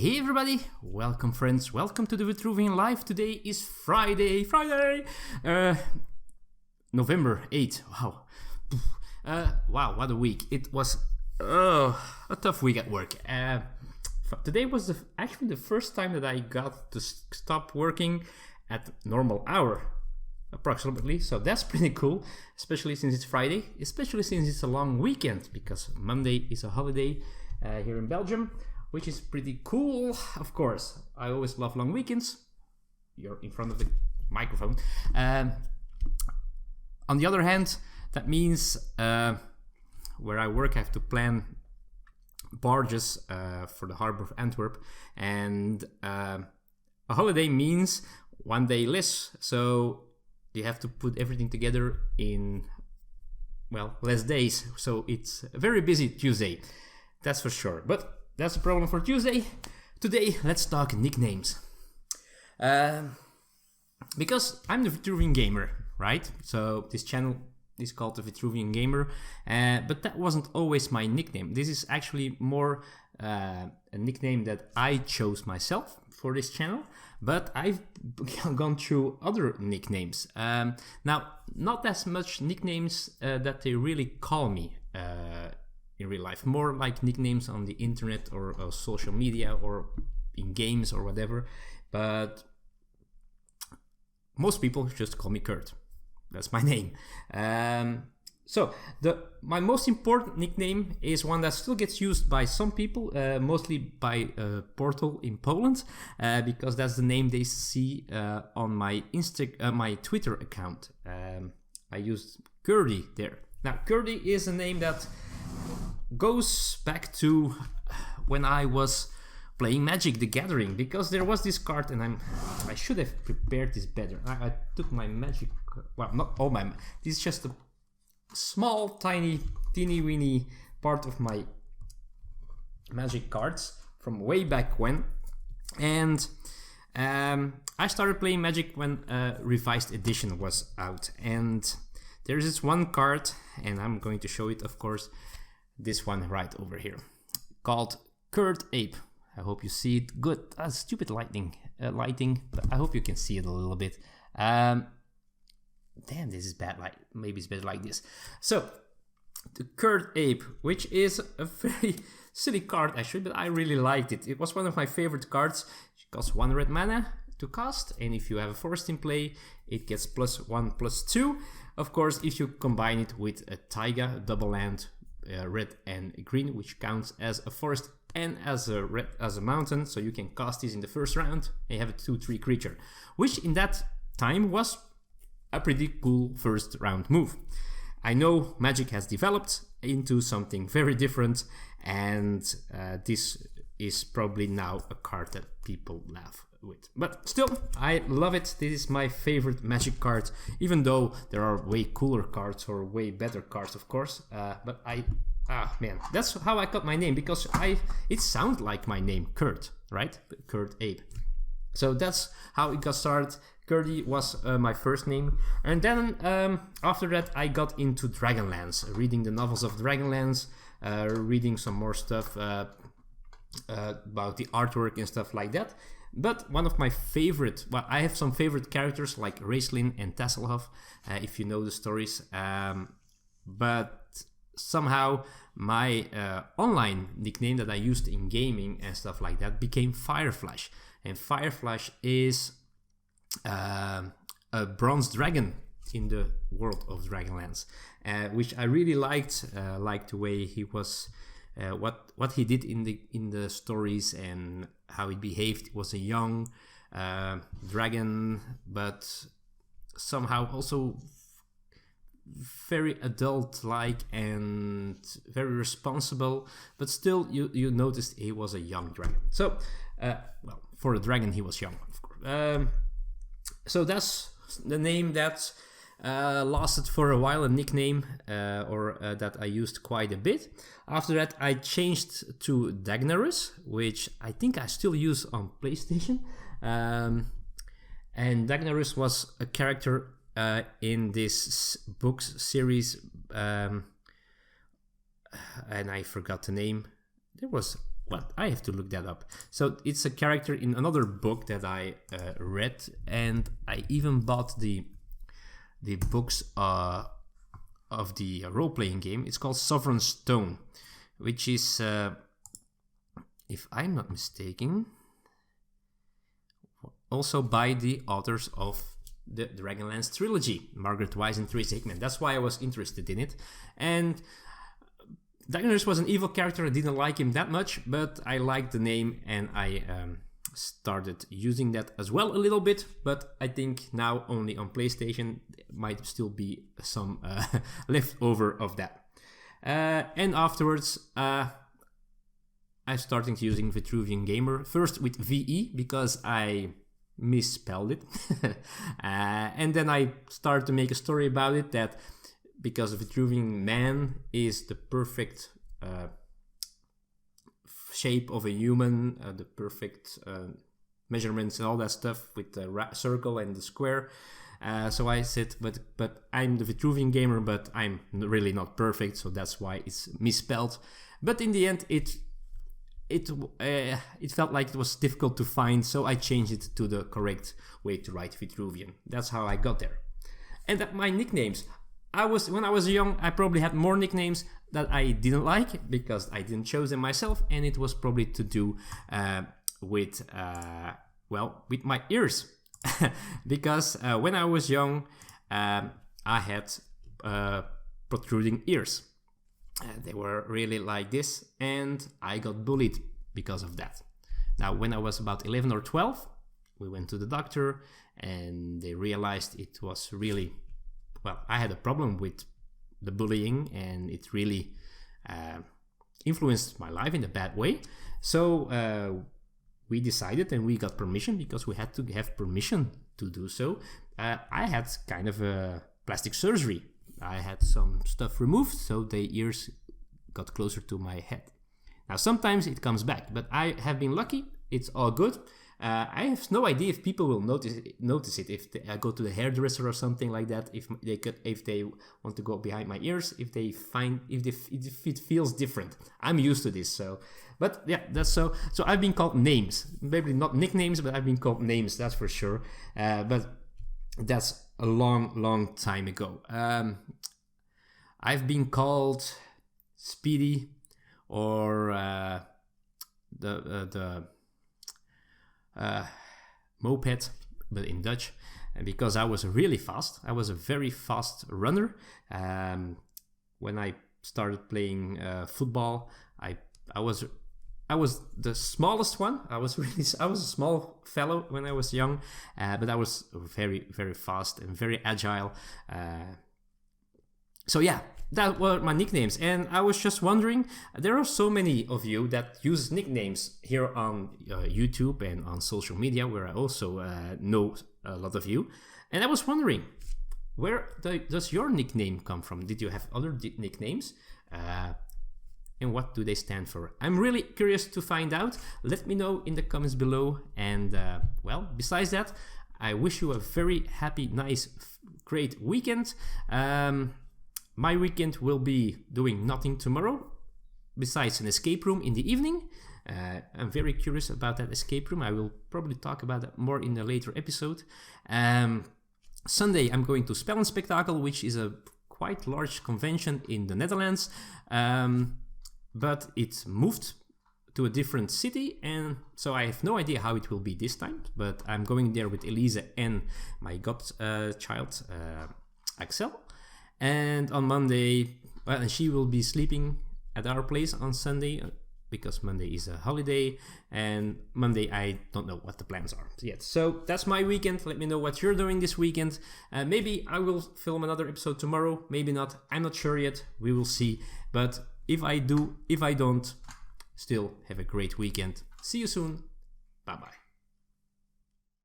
Hey everybody, welcome friends, welcome to the Vitruvian Live. Today is Friday, November 8th, wow. Wow, what a week. It was a tough week at work. Today was actually the first time that I got to stop working at normal hour, approximately, so that's pretty cool, especially since it's Friday, especially since it's a long weekend, because Monday is a holiday here in Belgium, which is pretty cool, of course. I always love long weekends. You're in front of the microphone. On the other hand, that means where I work, I have to plan barges for the harbor of Antwerp, and a holiday means one day less, so you have to put everything together in, well, less days, so it's a very busy Tuesday, that's for sure. But that's a problem for Tuesday. Today, let's talk nicknames. Because I'm the Vitruvian Gamer, right? So this channel is called the Vitruvian Gamer, but that wasn't always my nickname. This is actually more a nickname that I chose myself for this channel, but I've gone through other nicknames. Now, not as much nicknames that they really call me in real life, more like nicknames on the internet or social media or in games or whatever, but most people just call me Kurt. That's my name. So my most important nickname is one that still gets used by some people, mostly by Portal in Poland, because that's the name they see on my my Twitter account. I used Kirdy there. Now, Kirdy is a name that goes back to when I was playing Magic the Gathering, because there was this card, and I should have prepared this better. I took my Magic, well, not all my, this is just a small, tiny, teeny-weeny part of my Magic cards from way back when, and I started playing Magic when revised edition was out, and there's this one card, and I'm going to show it, of course, this one right over here, called Kirdy. I hope you see it good. Stupid lighting, but I hope you can see it a little bit. Damn, this is bad light. Maybe it's better like this. So, the Kirdy, which is a very silly card actually, but I really liked it. It was one of my favorite cards. It costs 1 red mana to cast, and if you have a forest in play, it gets +1/+2. Of course, if you combine it with a Taiga, double land, red and green, which counts as a forest and as a mountain, so you can cast this in the first round and you have a 2/3 creature, which in that time was a pretty cool first round move. I know Magic has developed into something very different, and this is probably now a card that people laugh with, but still, I love it. This is my favorite Magic card, even though there are way cooler cards or way better cards, of course, but man, that's how I got my name, because it sounds like my name, Kurt, right? Kirdy. So that's how it got started. Kirdy was my first name, and then after that I got into Dragonlance, reading the novels of Dragonlance, reading some more stuff about the artwork and stuff like that. But one of my favorite, well, I have some favorite characters like Raistlin and Tasselhoff, if you know the stories, but somehow my online nickname that I used in gaming and stuff like that became Fireflash, and Fireflash is a bronze dragon in the world of Dragonlance, which I really liked the way he was, what he did in the stories and how he behaved. It was a young dragon, but somehow also very adult-like and very responsible, but still you noticed he was a young dragon. So, well, for a dragon he was young, of course. So that's the name that lasted for a while, a nickname, that I used quite a bit. After that, I changed to Dagnarus, which I think I still use on PlayStation. And Dagnarus was a character in this books series, and I forgot the name. There was Well, I have to look that up. So it's a character in another book that I read, and I even bought the books of the role-playing game. It's called Sovereign Stone, which is, if I'm not mistaken, also by the authors of the Dragonlance trilogy, Margaret Wise and Tracy Hickman. That's why I was interested in it. And Dagnus was an evil character. I didn't like him that much, but I liked the name, and I started using that as well a little bit. But I think now only on PlayStation. Might still be some leftover of that. And afterwards, I started using Vitruvian Gamer, first with VE, because I misspelled it. And then I started to make a story about it, that because Vitruvian man is the perfect shape of a human, the perfect measurements and all that stuff with the circle and the square. So I said, but I'm the Vitruvian Gamer, but I'm really not perfect, so that's why it's misspelled. But in the end, it felt like it was difficult to find, so I changed it to the correct way to write Vitruvian. That's how I got there. And my nicknames. When I was young, I probably had more nicknames that I didn't like because I didn't choose them myself, and it was probably to do with my ears. Because when I was young, I had protruding ears. They were really like this, and I got bullied because of that. Now, when I was about 11 or 12, we went to the doctor, and they realized it was really, I had a problem with the bullying, and it really influenced my life in a bad way. So we decided, and we got permission, because we had to have permission to do so. I had kind of a plastic surgery. I had some stuff removed, so the ears got closer to my head. Now, sometimes it comes back, but I have been lucky. It's all good. I have no idea if people will notice it if I go to the hairdresser or something like that. If they want to go behind my ears, if it feels different. I'm used to this, so. But yeah, that's so. So I've been called names, maybe not nicknames, but I've been called names. That's for sure. But that's a long time ago. I've been called Speedy, or the moped, but in Dutch, because I was really fast. I was a very fast runner. When I started playing football, I was the smallest one. I was a small fellow when I was young, but I was very, very fast and very agile. So yeah, that were my nicknames. And I was just wondering, there are so many of you that use nicknames here on YouTube and on social media, where I also know a lot of you. And I was wondering, where does your nickname come from? Did you have other nicknames? And what do they stand for? I'm really curious to find out. Let me know in the comments below. And besides that, I wish you a very happy, nice, great weekend. My weekend will be doing nothing tomorrow, besides an escape room in the evening. I'm very curious about that escape room. I will probably talk about that more in a later episode. Sunday, I'm going to Spellen Spectacle, which is a quite large convention in the Netherlands. But it moved to a different city, and so I have no idea how it will be this time. But I'm going there with Elise and my godchild, Axel. And on Monday, and she will be sleeping at our place on Sunday, because Monday is a holiday. And Monday, I don't know what the plans are yet. So that's my weekend. Let me know what you're doing this weekend. Maybe I will film another episode tomorrow. Maybe not. I'm not sure yet. We will see. But if I do, if I don't, still have a great weekend. See you soon. Bye-bye.